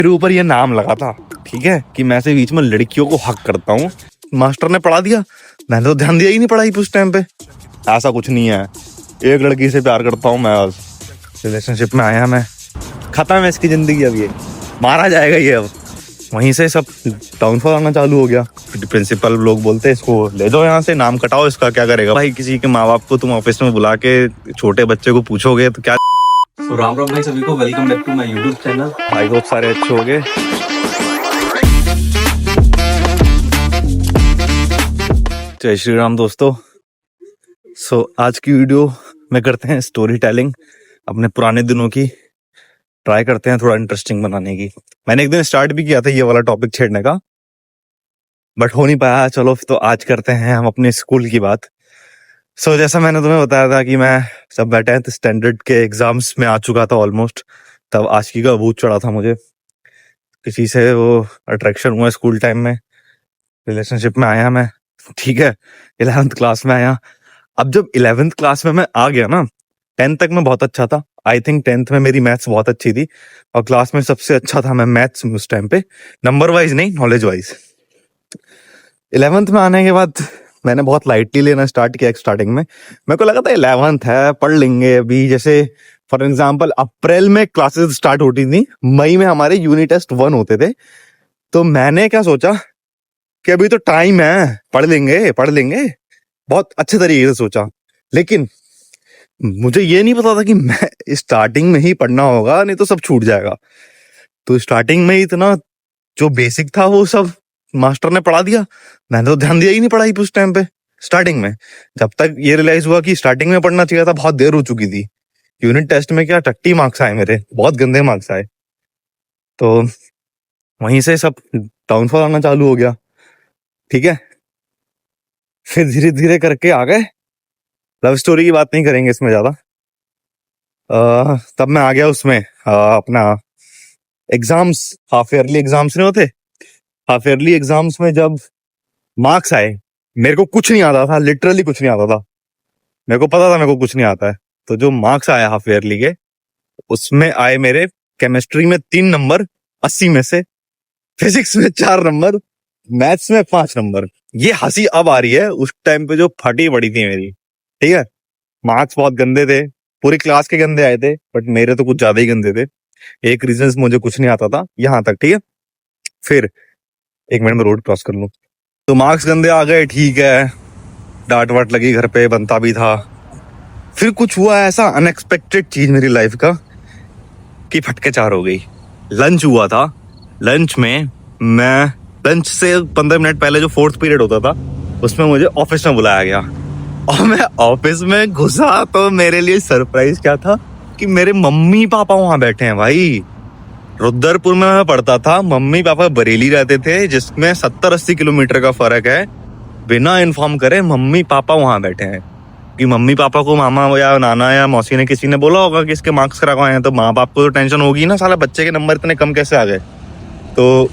फिर ऊपर ये नाम लगा था, ठीक है, कि मैं से बीच में लड़कियों को हक करता हूँ। मास्टर ने पढ़ा दिया, मैंने तो ध्यान दिया ही नहीं पढ़ाई पे उस टाइम पे। ऐसा कुछ नहीं है, एक लड़की से प्यार करता हूँ मैं, आज रिलेशनशिप में आया मैं, खत्म है इसकी जिंदगी, अब ये मारा जाएगा ये। अब वहीं से सब डाउनफॉल आना चालू हो गया। प्रिंसिपल लोग बोलते हैं इसको ले जाओ यहाँ से, नाम कटाओ इसका, क्या करेगा भाई। किसी के माँ बाप को तुम ऑफिस में बुला के छोटे बच्चे को पूछोगे तो क्या। तो राम राम भाई सभी को, welcome back to my YouTube channel. भाई बहुत सारे अच्छे हो गए। जय श्री राम दोस्तों। आज की वीडियो में करते हैं स्टोरी टेलिंग, अपने पुराने दिनों की ट्राई करते हैं थोड़ा इंटरेस्टिंग बनाने की। मैंने एक दिन स्टार्ट भी किया था ये वाला टॉपिक छेड़ने का, बट हो नहीं पाया। चलो तो आज करते हैं हम अपने स्कूल की बात। जैसा मैंने तुम्हें बताया था कि मैं जब मैं 10th स्टैंडर्ड के एग्जाम्स में आ चुका था ऑलमोस्ट, तब आशिकी का भूत चढ़ा था मुझे। किसी से वो अट्रैक्शन हुआ स्कूल टाइम में, रिलेशनशिप में आया मैं, ठीक है, 11th क्लास में आया। अब जब 11th क्लास में मैं आ गया ना, 10th तक मैं बहुत अच्छा था। आई थिंक 10th में मेरी मैथ्स बहुत अच्छी थी और क्लास में सबसे अच्छा था मैं मैथ्स में उस टाइम पे, नंबर वाइज नहीं, नॉलेज वाइज। 11th में आने के बाद मैंने बहुत लाइटली लेना स्टार्ट किया। स्टार्टिंग में मेरे को लगा था 11th है, पढ़ लेंगे अभी। जैसे फॉर एग्जांपल अप्रैल में क्लासेस स्टार्ट होती थी, मई में हमारे यूनिट टेस्ट 1 होते थे। तो मैंने क्या सोचा कि अभी तो टाइम है, पढ़ लेंगे, बहुत अच्छे तरीके से सोचा। लेकिन मुझे ये नहीं पता था कि मैं स्टार्टिंग में ही पढ़ना होगा, नहीं तो सब छूट जाएगा। तो स्टार्टिंग में ही इतना जो बेसिक था वो सब मास्टर ने पढ़ा दिया, मैंने तो ध्यान दिया ही नहीं पढ़ाई पे उस टाइम पे। स्टार्टिंग में जब तक ये रियलाइज हुआ कि स्टार्टिंग में पढ़ना चाहिए था, बहुत देर हो चुकी थी। यूनिट टेस्ट में क्या टट्टी मार्क्स आए मेरे, बहुत गंदे मार्क्स आए। तो वहीं से सब डाउनफॉल आना चालू हो गया, ठीक है। फिर धीरे धीरे करके आ गए। लव स्टोरी की बात नहीं करेंगे इसमें ज्यादा। तब मैं आ गया उसमें अपना एग्जाम्स, हाफ ईयरली एग्जाम्स नहीं होते, हाफ ईयरली एग्जाम्स में जब मार्क्स आए, मेरे को कुछ नहीं आता था, लिटरली कुछ नहीं आता था। मेरे को पता था मेरे को कुछ नहीं आता है। तो जो मार्क्स आया हाफ ईयरली के, उसमें आए मेरे केमिस्ट्री में 3 नंबर 80 में से, फिजिक्स में 4 नंबर, मैथ्स में 5 नंबर। ये हंसी अब आ रही है, उस टाइम पे जो फटी पड़ी थी मेरी, ठीक है। मार्क्स बहुत गंदे थे, पूरी क्लास के गंदे आए थे, बट मेरे तो कुछ ज्यादा ही गंदे थे। एक रीजन मुझे कुछ नहीं आता था यहाँ तक, ठीक है। फिर एक मिनट में रोड क्रॉस कर लूं। तो मार्क्स गंदे आ गए, ठीक है, डांट वाट लगी, घर पे बनता भी था। फिर कुछ हुआ ऐसा अनएक्सपेक्टेड चीज मेरी लाइफ का कि फटके चार हो गई। लंच हुआ था, लंच में मैं लंच से 15 मिनट पहले जो 4th पीरियड होता था, उसमें मुझे ऑफिस में बुलाया गया। और मैं ऑफिस में घुसा तो मेरे लिए सरप्राइज क्या था कि मेरे मम्मी पापा वहां बैठे हैं। भाई रुद्रपुर में मैं पढ़ता था, मम्मी पापा बरेली रहते थे, जिसमें 70-80 किलोमीटर का फर्क है। बिना इन्फॉर्म करे मम्मी पापा वहां बैठे हैं। कि मम्मी पापा को मामा या नाना या मौसी ने किसी ने बोला होगा कि इसके मार्क्स खराब आए हैं, तो माँ बाप को तो टेंशन होगी ना, साला बच्चे के नंबर इतने कम कैसे आ गए। तो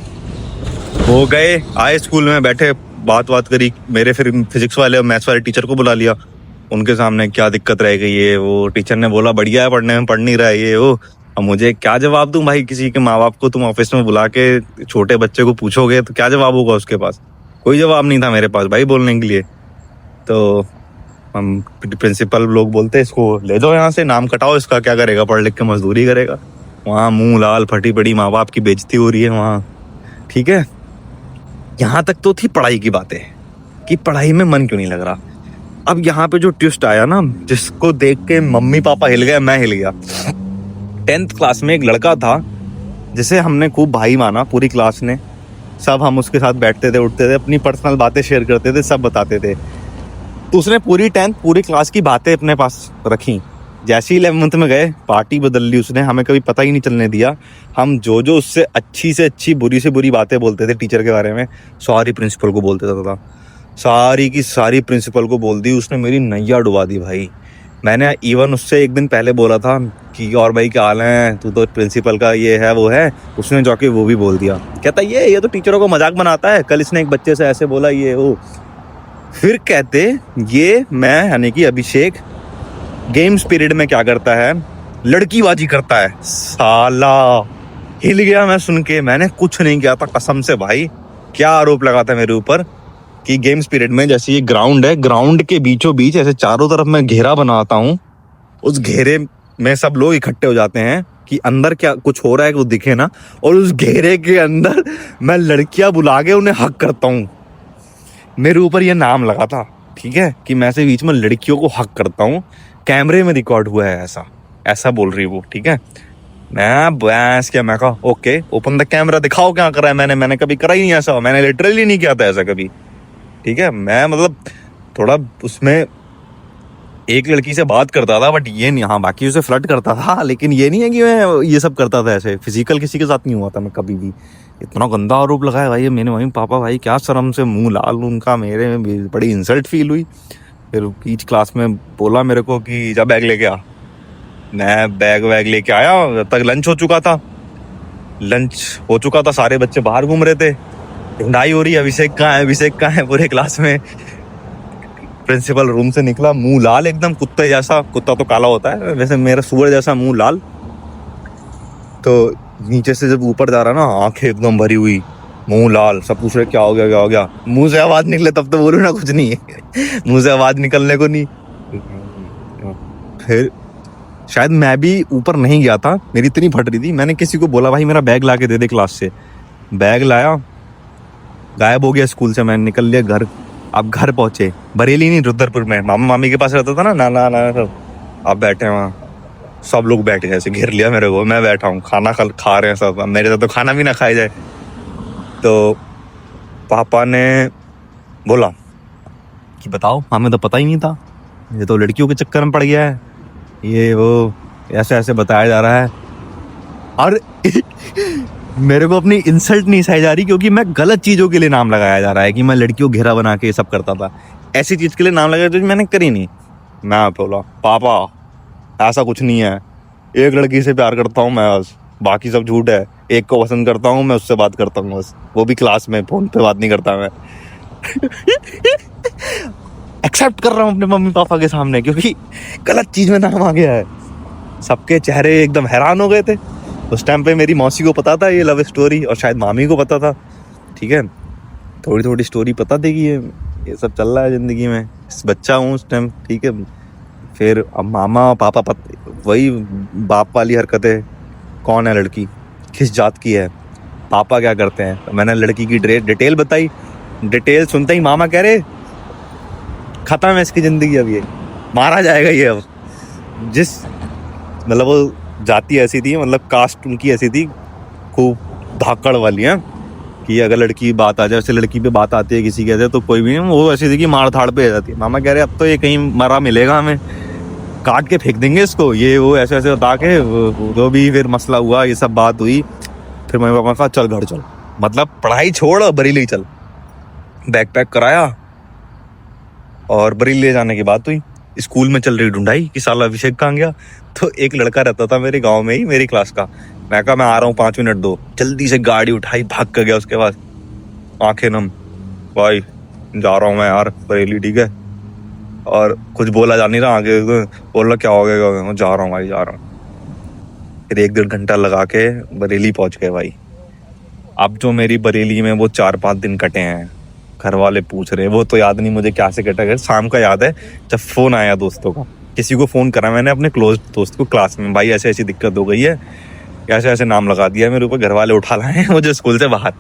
वो गए, आए स्कूल में, बैठे, बात करी मेरे। फिर फिजिक्स वाले और मैथ्स वाले टीचर को बुला लिया, उनके सामने क्या दिक्कत रह गई है। वो टीचर ने बोला बढ़िया है पढ़ने में, पढ़ नहीं रहा है ये वो। अब मुझे क्या जवाब दूं भाई, किसी के माँ बाप को तुम ऑफिस में बुला के छोटे बच्चे को पूछोगे तो क्या जवाब होगा उसके पास। कोई जवाब नहीं था मेरे पास भाई बोलने के लिए। तो हम प्रिंसिपल लोग बोलते इसको ले जाओ यहाँ से, नाम कटाओ इसका, क्या करेगा, पढ़ लिख के मजदूरी करेगा। वहाँ मुंह लाल, फटी पड़ी, माँ बाप की बेइज्जती हो रही है वहाँ, ठीक है। यहाँ तक तो थी पढ़ाई की बातें कि पढ़ाई में मन क्यों नहीं लग रहा। अब यहाँ पे जो ट्विस्ट आया ना, जिसको देख के मम्मी पापा हिल गए, मैं हिल गया। 10th क्लास में एक लड़का था जिसे हमने खूब भाई माना, पूरी क्लास ने। सब हम उसके साथ बैठते थे, उठते थे, अपनी पर्सनल बातें शेयर करते थे, सब बताते थे। तो उसने पूरी 10th पूरी क्लास की बातें अपने पास रखी। जैसे ही 11th में गए, पार्टी बदल ली उसने, हमें कभी पता ही नहीं चलने दिया। हम जो उससे अच्छी से अच्छी, बुरी से बुरी बातें बोलते थे टीचर के बारे में, सारी प्रिंसिपल को बोलते था। सारी की सारी प्रिंसिपल को बोल दी उसने, मेरी नैया डुबा दी भाई। मैंने इवन उससे एक दिन पहले बोला था कि और भाई क्या हाल है, तू तो प्रिंसिपल का ये है वो है। उसने जाके वो भी बोल दिया, कहता ये तो टीचरों को मजाक बनाता है, कल इसने एक बच्चे से ऐसे बोला ये वो। फिर कहते ये मैं यानी कि अभिषेक गेम्स पीरियड में क्या करता है, लड़कीबाजी करता है। साला हिल गया मैं सुन के। मैंने कुछ नहीं किया था कसम से भाई। क्या आरोप लगा था मेरे ऊपर कि गेम्स पीरियड में, जैसे ये ग्राउंड है, ग्राउंड के बीचों बीच ऐसे चारों तरफ मैं घेरा बनाता हूँ, उस घेरे में सब लोग इकट्ठे हो जाते हैं कि अंदर क्या कुछ हो रहा है वो दिखे ना, और उस घेरे के अंदर मैं लड़कियां बुला के उन्हें हक करता हूँ। मेरे ऊपर ये नाम लगा था, ठीक है, कि मैं से बीच में लड़कियों को हक करता हूँ। कैमरे में रिकॉर्ड हुआ है, ऐसा ऐसा बोल रही वो, ठीक है। मैं बस क्या, मैं कहा ओके ओपन द कैमरा, दिखाओ क्या करा है मैंने कभी करा ही नहीं ऐसा, मैंने लिटरली नहीं किया था ऐसा कभी, ठीक है। मैं मतलब थोड़ा उसमें एक लड़की से बात करता था, बट ये नहीं, हाँ बाकी उसे फ्लर्ट करता था, लेकिन ये नहीं है कि मैं ये सब करता था ऐसे। फिजिकल किसी के साथ नहीं हुआ था मैं कभी भी। इतना गंदा आरोप लगाया भाई मेरे मम्मी पापा, भाई क्या शर्म से मुंह लाल उनका, मेरे में बड़ी इंसल्ट फील हुई। फिर बीच क्लास में बोला मेरे को कि जा बैग लेके आ। मैं बैग वैग लेके आया, तब तक लंच हो चुका था। सारे बच्चे बाहर घूम रहे थे, ढूंढाई हो रही है, अभिषेक कहाँ है पूरे क्लास में। प्रिंसिपल रूम से निकला, मुंह लाल एकदम कुत्ते जैसा, कुत्ता तो काला होता है वैसे, मेरा सूअर जैसा मुंह लाल। तो नीचे से जब ऊपर जा रहा ना, आंखें एकदम भरी हुई, मुंह लाल, सब पूछ रहे क्या हो गया। मुंह से आवाज निकले तब तो बोलू ना कुछ नहीं है मुंह से आवाज निकलने को नहीं। फिर शायद मैं भी ऊपर नहीं गया था, मेरी इतनी फट रही थी, मैंने किसी को बोला भाई मेरा बैग ला के दे दे क्लास से। बैग लाया, गायब हो गया स्कूल से। मैं निकल लिया घर। अब घर पहुंचे, बरेली नहीं रुद्रपुर में, मामा मामी के पास रहता था ना, नाना सब। अब बैठे वहाँ, सब लोग बैठे ऐसे घेर लिया मेरे को, मैं बैठा हूँ, खाना खा रहे हैं सब। अब मेरे से तो खाना भी ना खाया जाए। तो पापा ने बोला कि बताओ, हमें तो पता ही नहीं था, ये तो लड़कियों के चक्कर में पड़ गया है, ये वो ऐसे ऐसे बताया जा रहा है। और मेरे को अपनी इंसल्ट नहीं सही जा रही, क्योंकि मैं गलत चीज़ों के लिए नाम लगाया जा रहा है कि मैं लड़कियों घेरा बना के ये सब करता था। ऐसी चीज़ के लिए नाम लगाया जो मैंने करी नहीं। मैं बोला पापा ऐसा कुछ नहीं है, एक लड़की से प्यार करता हूँ मैं बस, बाकी सब झूठ है। एक को पसंद करता हूँ मैं, उससे बात करता हूँ बस, वो भी क्लास में, फोन पे बात नहीं करता मैं एक्सेप्ट कर रहा हूँ अपने मम्मी पापा के सामने, क्योंकि गलत चीज़ में नाम आ गया है। सबके चेहरे एकदम हैरान हो गए थे। उस टाइम पे मेरी मौसी को पता था ये लव स्टोरी, और शायद मामी को पता था, ठीक है। थोड़ी थोड़ी स्टोरी पता थी कि ये सब चल रहा है ज़िंदगी में, बच्चा हूँ उस टाइम, ठीक है। फिर अब मामा पापा वही बाप वाली हरकतें, कौन है लड़की, किस जात की है, पापा क्या करते हैं। तो मैंने लड़की की डिटेल बताई। डिटेल सुनते ही मामा कह रहे खत्म है इसकी ज़िंदगी, अब ये मारा जाएगा ये। अब जिस मतलब वो जाति ऐसी थी, मतलब कास्ट उनकी ऐसी थी, खूब धाकड़ वाली है, कि अगर लड़की की बात आ जाए, वैसे लड़की पे बात आती है किसी के से तो कोई भी नहीं, वो ऐसी थी कि मार धाड़ पे आ जाती है। मामा कह रहे अब तो ये कहीं मरा मिलेगा, हमें काट के फेंक देंगे इसको, ये वो ऐसे ऐसे बता के। जो भी फिर मसला हुआ, ये सब बात हुई। फिर मम्मी पापा कहा चल घर चल, मतलब पढ़ाई छोड़, बरेली चल। बैग पैक कराया और बरेली ले जाने की बात हुई। स्कूल में चल रही ढूंढाई कि साला अभिषेक कहाँ गया। तो एक लड़का रहता था मेरे गांव में ही, मेरी क्लास का। मैं कहा मैं आ रहा हूँ, 5 मिनट दो। जल्दी से गाड़ी उठाई, भाग कर गया उसके पास, आंखें नम, भाई जा रहा हूँ मैं यार बरेली, ठीक है। और कुछ बोला जा नहीं रहा, आगे बोल रहा क्या हो गया, जा रहा हूँ भाई, जा रहा हूँ। फिर 1-1.5 घंटा लगा के बरेली पहुंच गए भाई। अब जो मेरी बरेली में वो 4-5 दिन कटे हैं, घर वाले पूछ रहे, वो तो याद नहीं मुझे क्या से कटा गया। शाम का याद है जब फोन आया दोस्तों का, किसी को फोन करा मैंने अपने क्लोज दोस्त को क्लास में, भाई ऐसे ऐसी दिक्कत हो गई है, ऐसे ऐसे नाम लगा दिया मेरे ऊपर, घर वाले उठा लाए हैं मुझे स्कूल से बाहर।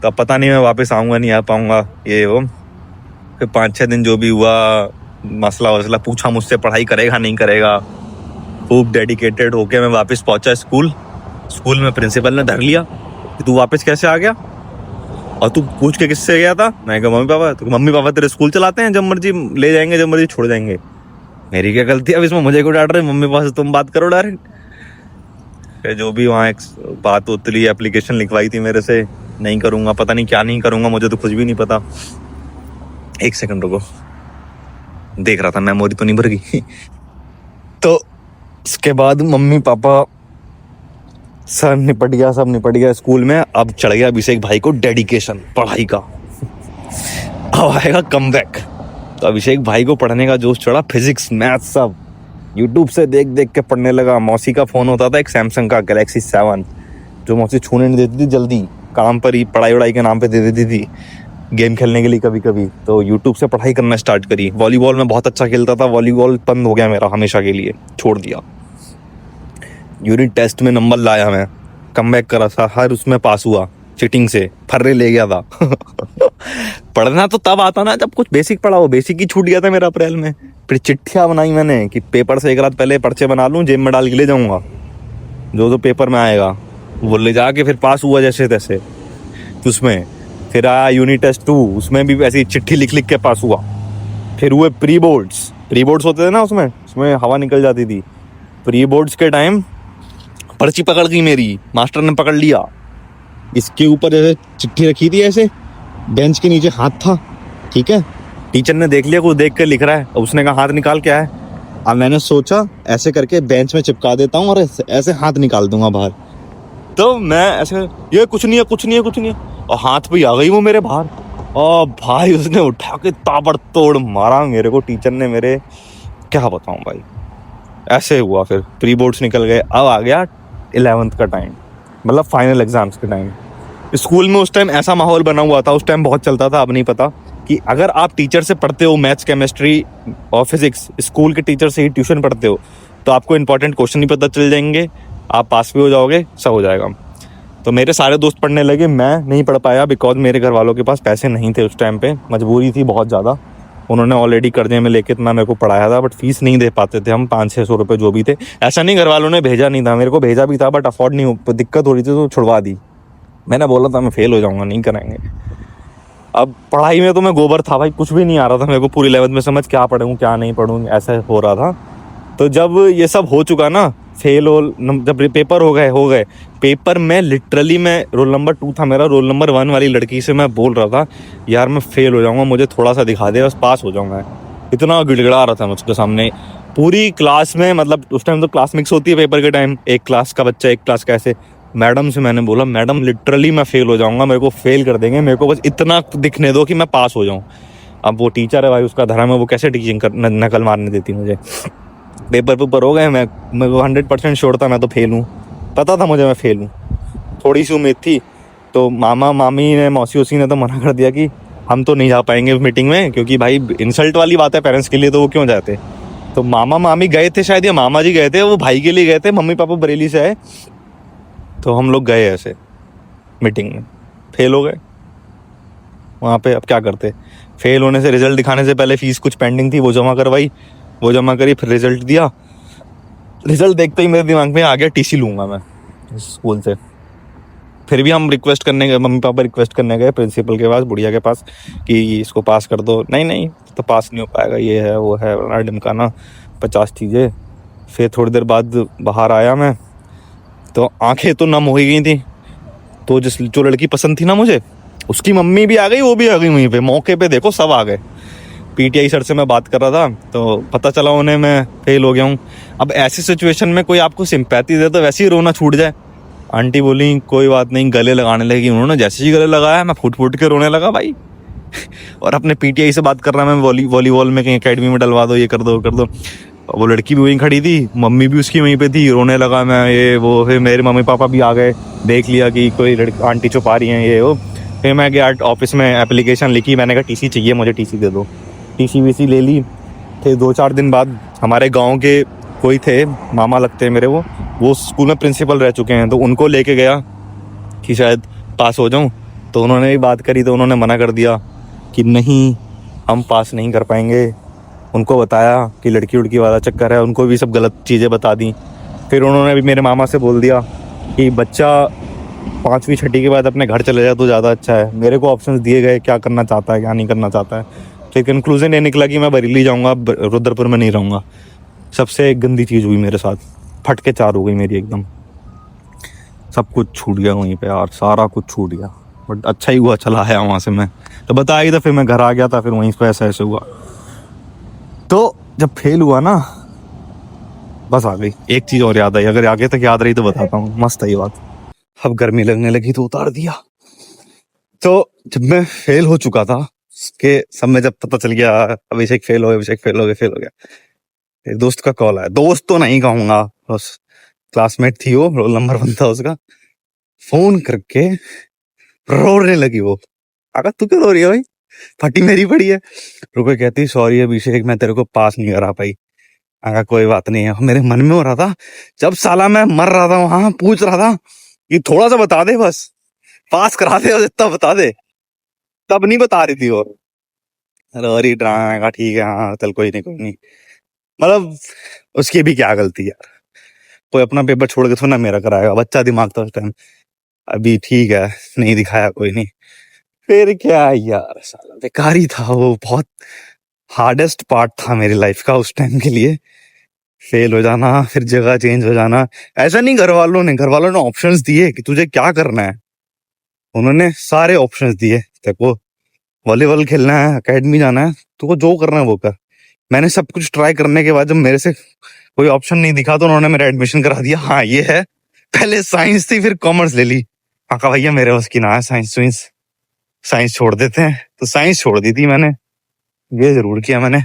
तो अब पता नहीं मैं वापस आऊँगा नहीं आ पाऊँगा, ये वो। फिर 5-6 दिन जो भी हुआ, मसला वसला पूछा मुझसे, पढ़ाई करेगा नहीं करेगा। खूब डेडिकेटेड होके मैं वापस पहुंचा स्कूल में प्रिंसिपल ने धर लिया कि तू वापस कैसे आ गया, और तू पूछ के किससे गया था। मैं कहा मम्मी पापा। तो मम्मी पापा तेरे स्कूल चलाते हैं, जब मर्जी ले जाएंगे, जब मर्जी छोड़ जाएंगे। मेरी क्या गलती है अब इसमें, मुझे क्यों डांट रहे, मम्मी पापा से तुम बात करो डायरेक्ट। फिर जो भी वहाँ एक बात उतली, एप्लीकेशन लिखवाई थी मेरे से, नहीं करूँगा, पता नहीं क्या नहीं करूँगा, मुझे तो कुछ भी नहीं पता। 1 सेकंड रुको, देख रहा था मेमोरी तो नहीं भर गई तो उसके बाद मम्मी पापा सब निपट गया स्कूल में। अब चढ़ गया अभिषेक भाई को डेडिकेशन पढ़ाई का। अब आएगा कमबैक। तो अभिषेक भाई को पढ़ने का जोश चढ़ा, फिजिक्स मैथ सब यूट्यूब से देख देख के पढ़ने लगा। मौसी का फ़ोन होता था एक, सैमसंग का गैलेक्सी 7, जो मौसी छूने नहीं देती थी जल्दी, काम पर ही पढ़ाई वढ़ाई के नाम पे दे देती थी, गेम खेलने के लिए कभी कभी। तो यूट्यूब से पढ़ाई करना स्टार्ट करी। वॉलीबॉल में बहुत अच्छा खेलता था, वॉलीबॉल बंद हो गया मेरा हमेशा के लिए, छोड़ दिया। यूनिट टेस्ट में नंबर लाया मैं, कमबैक करा था, हर उसमें पास हुआ, चिटिंग से फर्रे ले गया था। पढ़ना तो तब आता ना जब कुछ बेसिक पढ़ा हो, बेसिक ही छूट गया था मेरा अप्रैल में। फिर चिट्ठियाँ बनाई मैंने कि पेपर से एक रात पहले पर्चे बना लूँ, जेब में डाल के ले जाऊँगा, जो पेपर में आएगा वो ले जाके फिर पास हुआ जैसे तैसे उसमें। फिर आया यूनिट टेस्ट 2, उसमें भी ऐसी चिट्ठी लिख लिख के पास हुआ। फिर हुए प्री बोर्ड्स होते थे ना, उसमें हवा निकल जाती थी। प्री बोर्ड्स के टाइम पर्ची पकड़ गई मेरी, मास्टर ने पकड़ लिया, इसके ऊपर जैसे चिट्ठी रखी थी, ऐसे बेंच के नीचे हाथ था, ठीक है। टीचर ने देख लिया, कुछ देख कर लिख रहा है, उसने कहा हाथ निकाल क्या है। अब मैंने सोचा ऐसे करके बेंच में चिपका देता हूँ और ऐसे हाथ निकाल दूंगा बाहर। तो मैं ऐसे, ये कुछ नहीं है, कुछ नहीं है, कुछ नहीं है, और हाथ पे आ गई वो मेरे बाहर। और भाई उसने उठा के ताबड़तोड़ मारा मेरे को, टीचर ने मेरे, क्या बताऊं भाई। ऐसे हुआ, फिर प्री बोर्ड्स निकल गए। अब आ गया 11th का टाइम, मतलब फाइनल एग्जाम्स के टाइम। स्कूल में उस टाइम ऐसा माहौल बना हुआ था, उस टाइम बहुत चलता था, अब नहीं पता, कि अगर आप टीचर से पढ़ते हो मैथ्स, केमिस्ट्री और फिजिक्स, स्कूल के टीचर से ही ट्यूशन पढ़ते हो, तो आपको इंपॉर्टेंट क्वेश्चन ही पता चल जाएंगे, आप पास भी हो जाओगे, सब हो जाएगा। तो मेरे सारे दोस्त पढ़ने लगे, मैं नहीं पढ़ पाया बिकॉज मेरे घर वालों के पास पैसे नहीं थे उस टाइम पे, मजबूरी थी बहुत ज़्यादा। उन्होंने ऑलरेडी कर्जे में लेके इतना मेरे को पढ़ाया था, बट फीस नहीं दे पाते थे हम, 500-600 रुपये जो भी थे। ऐसा नहीं घर वालों ने भेजा नहीं था, मेरे को भेजा भी था, बट अफोर्ड नहीं हो, दिक्कत हो रही थी तो छुड़वा दी। मैंने बोला था मैं फेल हो जाऊँगा, नहीं कराएंगे। अब पढ़ाई में तो मैं गोबर था भाई, कुछ भी नहीं आ रहा था मेरे को पूरी 11th में समझ, क्या पढ़ूँ क्या नहीं पढ़ूँ, ऐसा हो रहा था। तो जब ये सब हो चुका ना, फेल हो, जब पेपर हो गए पेपर में लिटरली मैं, रोल नंबर 2 था मेरा, रोल नंबर 1 वाली लड़की से मैं बोल रहा था यार मैं फेल हो जाऊंगा, मुझे थोड़ा सा दिखा दे, बस पास हो जाऊंगा। इतना गिड़गिड़ा रहा था मुझके सामने पूरी क्लास में। मतलब उस टाइम तो क्लास मिक्स होती है पेपर के टाइम, एक क्लास का बच्चा एक क्लास का, ऐसे। मैडम से मैंने बोला मैडम लिटरली मैं फेल हो जाऊंगा, मेरे को फेल कर देंगे, मेरे को बस इतना दिखने दो कि मैं पास हो जाऊँ। अब वो टीचर है भाई, उसका धर्म है, वो कैसे टीचिंग कर नकल मारने देती मुझे। पेपर हो गए, मैं 100% श्योर था मैं तो फेल हूँ, पता था मुझे मैं फेल हूँ, थोड़ी सी उम्मीद थी। तो मामा मामी ने, मौसी उसी ने तो मना कर दिया कि हम तो नहीं जा पाएंगे मीटिंग में, क्योंकि भाई इंसल्ट वाली बात है पेरेंट्स के लिए, तो वो क्यों जाते। तो मामा मामी गए थे शायद, या मामा जी गए थे, वो भाई के लिए गए थे, मम्मी पापा बरेली से आए। तो हम लोग गए ऐसे मीटिंग में, फेल हो गए वहाँ पे। अब क्या करते, फेल होने से, रिजल्ट दिखाने से पहले फीस कुछ पेंडिंग थी, वो जमा करवाई, वो जमा करी, फिर रिजल्ट दिया। रिजल्ट देखते ही मेरे दिमाग में आ गया टीसी लूँगा मैं स्कूल से। फिर भी हम रिक्वेस्ट करने गए, मम्मी पापा रिक्वेस्ट करने गए प्रिंसिपल के पास, बुढ़िया के पास, कि इसको पास कर दो। नहीं तो पास नहीं हो पाएगा, ये है वो है, डिमकाना 50 चीज़ें। फिर थोड़ी देर बाद बाहर आया मैं, तो आंखें तो नम हो ही गई थी। तो जो लड़की पसंद थी ना मुझे, उसकी मम्मी भी आ गई, वो भी आ गई वहीं पे, मौके पे देखो सब आ गए। पीटीआई सर से मैं बात कर रहा था, तो पता चला उन्हें मैं फेल हो गया हूँ। अब ऐसी सिचुएशन में कोई आपको सिंपैथी दे तो वैसे ही रोना छूट जाए। आंटी बोली कोई बात नहीं, गले लगाने लगी। उन्होंने जैसे ही गले लगाया मैं फुट फुट के रोने लगा भाई। और अपने पीटीआई से बात कर रहा मैं, वॉलीबॉल में कहीं अकेडमी में डलवा दो, ये कर दो कर दो। वो लड़की भी वहीं खड़ी थी, मम्मी भी उसकी वहीं पे थी, रोने लगा मैं, ये वो। फिर मेरे मम्मी पापा भी आ गए, देख लिया कि कोई लड़की आंटी छुपा रही हैं, ये वो। फिर मैं गया ऑफिस में, एप्लीकेशन लिखी, मैंने कहा टीसी चाहिए मुझे, टीसी दे दो। टीसी वीसी ले ली। फिर 2-4 दिन बाद हमारे गांव के कोई थे, मामा लगते हैं मेरे, वो स्कूल में प्रिंसिपल रह चुके हैं, तो उनको लेके गया कि शायद पास हो जाऊं। तो उन्होंने भी बात करी, तो उन्होंने मना कर दिया कि नहीं हम पास नहीं कर पाएंगे। उनको बताया कि लड़की उड़की वाला चक्कर है, उनको भी सब गलत चीज़ें बता दी। फिर उन्होंने भी मेरे मामा से बोल दिया कि बच्चा 5वीं 6ठी के बाद अपने घर चले जाए तो ज़्यादा अच्छा है। मेरे को ऑप्शंस दिए गए, क्या करना चाहता है क्या नहीं करना चाहता है। फिर कंक्लूजन ये निकला कि मैं बरेली जाऊँगा, रुद्रपुर में नहीं रहूँगा। सबसे गंदी चीज़ हुई मेरे साथ, फट के 4 हो गई मेरी एकदम, सब कुछ छूट गया वहीं पे यार, सारा कुछ छूट गया। बट अच्छा ही हुआ चला आया वहाँ से मैं, तो बता ही था। फिर मैं घर आ गया था, फिर वहीं पे ऐसा ऐसे हुआ। तो जब फेल हुआ ना, बस आ गई एक चीज़ और याद आई, अगर आगे तक याद रही तो बताता हूँ, मस्त है ये बात। अब गर्मी लगने लगी तो उतार दिया। तो जब मैं फेल हो चुका था के सब में, जब पता चल गया अभिषेक फेल हो गया, अभिषेक फेल हो गया, फिर दोस्त का कॉल आया। दोस्त तो नहीं कहूँगा, बस क्लासमेट थी वो, रोल नंबर 1 था उसका। फोन करके रोने लगी वो। आका तू क्यों रो रही है भाई, फटी मेरी पड़ी है। रुको, कहती सॉरी अभिषेक मैं तेरे को पास नहीं करा पाई। आका कोई बात नहीं है। मेरे मन में हो रहा था जब साला मैं मर रहा था वहां, पूछ रहा था कि थोड़ा सा बता दे, बस पास करा दे, और इतना बता दे, तब नहीं बता रही थी वो। अरे ड्रामा का ठीक है, हाँ चल कोई नहीं कोई नहीं। मतलब उसकी भी क्या गलती है, कोई अपना पेपर छोड़ के थोड़ा ना मेरा कराएगा, बच्चा दिमाग था उस टाइम। अभी ठीक है, नहीं दिखाया कोई नहीं। फिर क्या यार, साला बेकार ही था वो, बहुत हार्डेस्ट पार्ट था मेरी लाइफ का उस टाइम के लिए। फेल हो जाना, फिर जगह चेंज हो जाना। ऐसा नहीं, घर वालों ने ऑप्शंस दिए कि तुझे क्या करना है। उन्होंने सारे ऑप्शंस दिए, देखो वॉलीबॉल खेलना है, एकेडमी जाना है, तो जो करना है वो कर। मैंने सब कुछ ट्राई करने के बाद जब मेरे से कोई ऑप्शन नहीं दिखा तो उन्होंने मेरा एडमिशन करा दिया। हाँ ये है, पहले साइंस थी फिर कॉमर्स ले ली। हाँ कहा भैया मेरे बस की ना है साइंस, साइंस छोड़ देते हैं, तो साइंस छोड़ दी थी मैंने। ये जरूर किया मैंने,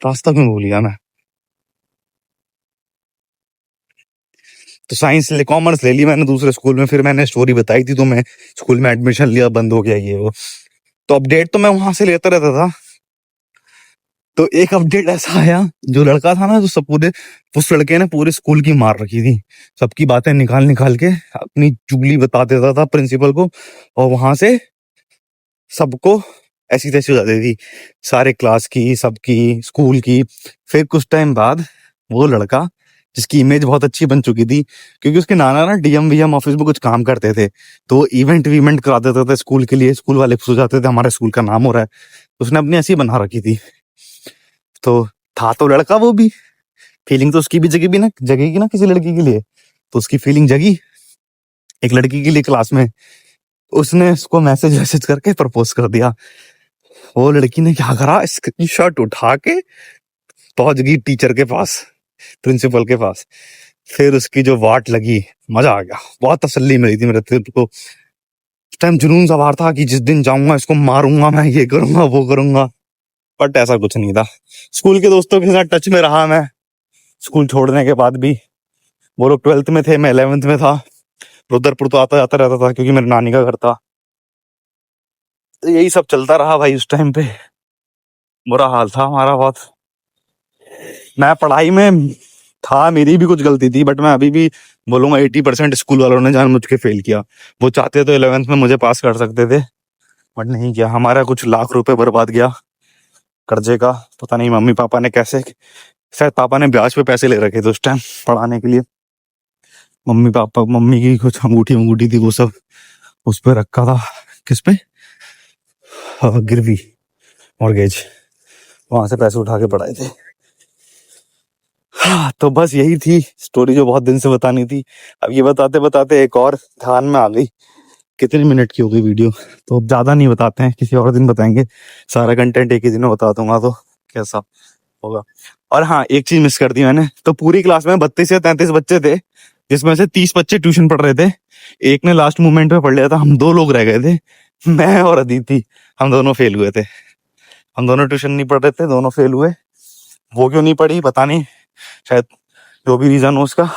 रास्ता क्यों भूल गया मैं। तो साइंस ले, कॉमर्स ले ली मैंने दूसरे स्कूल में। फिर मैंने स्टोरी बताई थी तो मैं स्कूल में एडमिशन लिया, बंद हो गया ये वो। तो अपडेट तो मैं वहां से लेता रहता था। तो एक अपडेट ऐसा आया, जो लड़का था ना, जो सब पूरे, उस लड़के ने पूरे स्कूल की मार रखी थी। सबकी बातें निकाल निकाल के अपनी चुगली बता देता था प्रिंसिपल को, और वहां से सबको ऐसी तैसी हो जाती थी, सारे क्लास की, सबकी, स्कूल की। फिर कुछ टाइम बाद वो लड़का, जिसकी इमेज बहुत अच्छी बन चुकी थी, क्योंकि उसके नाना ना डीएम वीएम ऑफिस में कुछ काम करते थे, तो इवेंट वीवेंट करा देते थे स्कूल के लिए। स्कूल वाले खुश हो जाते थे हमारे स्कूल का नाम हो रहा है। उसने अपनी ऐसी बना रखी थी। तो था तो लड़का वो भी, फीलिंग तो उसकी भी जगेगी ना किसी लड़की के लिए। तो उसकी फीलिंग जगी एक लड़की के लिए क्लास में। उसने उसको मैसेज वैसेज करके प्रपोज कर दिया। वो लड़की ने क्या करा, स्क्रीनशॉट उठा के पहुंच गई टीचर के पास, प्रिंसिपल के पास। फिर उसकी जो वाट लगी, मजा आ गया, बहुत तसल्ली मिली थी मेरे दिल को। उस टाइम जुनून सवार था कि जिस दिन जाऊंगा इसको मारूंगा, मैं ये करूंगा वो करूंगा। बट ऐसा कुछ नहीं था। स्कूल के दोस्तों के साथ टच में रहा मैं स्कूल छोड़ने के बाद भी। वो लोग 12th में थे, मैं 11th में था। रुद्रपुर तो आता जाता रहता था क्योंकि मेरे नानी का घर था। तो यही सब चलता रहा भाई। उस टाइम पे बुरा हाल था हमारा बहुत। मैं पढ़ाई में था, मेरी भी कुछ गलती थी, बट मैं अभी भी बोलूंगा 80% स्कूल वालों ने जानबूझ के फेल किया। वो चाहते तो 11th में मुझे पास कर सकते थे, बट नहीं किया। हमारा कुछ लाख रुपए बर्बाद गया कर्जे का। पता नहीं मम्मी पापा ने कैसे, शायद पापा ने ब्याज पे पैसे ले रखे थे उस टाइम पढ़ाने के लिए। मम्मी की कुछ अंगूठी थी, वो सब उस पर रखा था। किस पे? गिरवी, मॉर्गेज, वहां से पैसे उठा के पढ़ाए थे। हाँ, तो बस यही थी स्टोरी जो बहुत दिन से बतानी थी। अब ये बताते बताते एक और ध्यान में आ गई। कितने मिनट की हो गई वीडियो, तो अब ज्यादा नहीं बताते हैं, किसी और दिन बताएंगे। सारा कंटेंट एक ही दिन में बता दूंगा तो कैसा होगा। और हाँ, एक चीज मिस कर दी मैंने। तो पूरी क्लास में 32 या 33 बच्चे थे, जिसमें से 30 बच्चे ट्यूशन पढ़ रहे थे। एक ने लास्ट मोमेंट में पढ़ लिया था, हम 2 लोग रह गए थे, मैं और अदिति। हम दोनों फेल हुए थे। हम दोनों ट्यूशन नहीं पढ़ रहे थे, दोनों फेल हुए। वो क्यों नहीं पढ़ी पता नहीं, शायद जो भी रीजन हो उसका,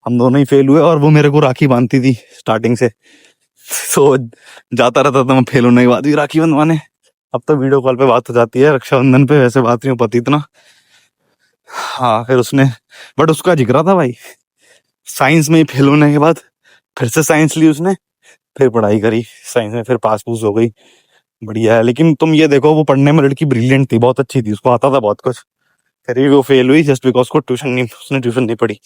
हम दोनों ही फेल हुए। और वो मेरे को राखी बांधती थी स्टार्टिंग से, तो जाता रहता था मैं फेल होने के बाद भी राखी बंधवाने। अब तो वीडियो कॉल पे बात हो जाती है, रक्षाबंधन पे वैसे बात नहीं हो पाती इतना। हाँ फिर उसने, बट उसका जिक्र था भाई, साइंस में ही फेल होने के बाद फिर से साइंस ली उसने, फिर पढ़ाई करी साइंस में, फिर पास पूस हो गई, बढ़िया है। लेकिन तुम ये देखो, वो पढ़ने में लड़की ब्रिलियंट थी, बहुत अच्छी थी, उसको आता था बहुत कुछ। फिर भी वो फेल हुई जस्ट बिकॉज को उसने ट्यूशन नहीं पढ़ी।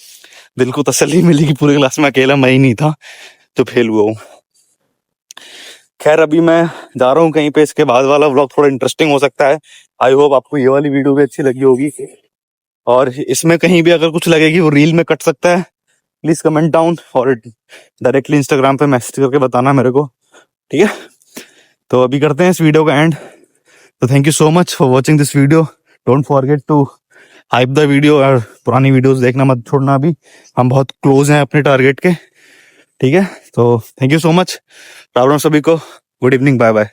दिल को तसल्ली मिली कि पूरी क्लास में अकेला मैं ही नहीं था तो फेल हुआ हूँ। खैर अभी मैं जा रहा हूँ कहीं पे, इसके बाद वाला व्लॉग थोड़ा इंटरेस्टिंग हो सकता है। आई होप आपको ये वाली वीडियो भी अच्छी लगी होगी, और इसमें कहीं भी अगर कुछ लगेगी वो रील में कट सकता है, प्लीज कमेंट डाउन और डायरेक्टली इंस्टाग्राम पे मैसेज करके बताना मेरे को, ठीक है। तो अभी करते हैं इस वीडियो का एंड। तो thank you so much for watching this video. Don't forget to hype the video, और पुरानी वीडियोस देखना मत छोड़ना। अभी हम बहुत क्लोज हैं अपने टारगेट के, ठीक है। तो thank you so much, Ram Ram सभी को, गुड इवनिंग, बाय बाय।